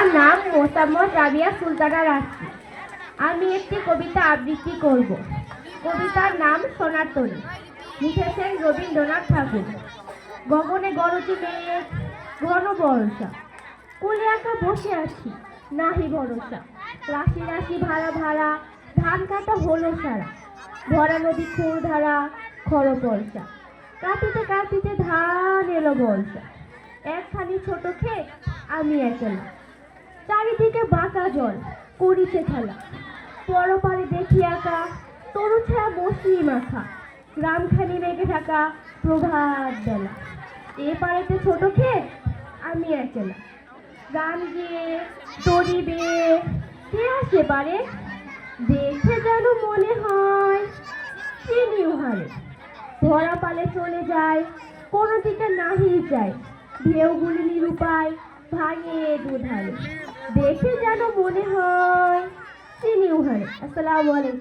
আমার নাম মোসাম্মদ রাবিয়া সুলতানা রাশি। আমি একটি কবিতা আবৃত্তি করব। কবিতার নাম সোনার তরী। লিখেছেন রবীন্দ্রনাথ ঠাকুর। গগনে গরজে মেঘ, ঘন বর্ষা, কোলে একা বসে আছি, নাহি ভরসা। রাশি রাশি ভাড়া ভাড়া, ধান কাটা হলো সারা, ভরা নদী খুর ধারা, খর বর্ষা। কাটিতে কাটিতে ধান এলো বর্ষা, একখানি ছোট ক্ষেত, আমি একলা। চারিদিকে বাঁকা জল, করিছে খেলা, পরপারে দেখি একা, তরু ছায়া মসৃণ মাখা, গ্রামখানি মেঘে ঢাকা, প্রভাত বেলা। এ পারেতে ছোট ক্ষেত, আমি একলা। গান গেয়ে, দড়ি বেয়ে, কে আসে পারে, দেখে যেন মনে হয় চিনি উহারে। ভরা পালে চলে যায়, কোনো দিকে নাহি যায়, ঢেউগুলি নিরুপায়, ভাঙে দুধারে। দেখে যেন মনে হয় চিনি উহারে। আসসালামু আলাইকুম।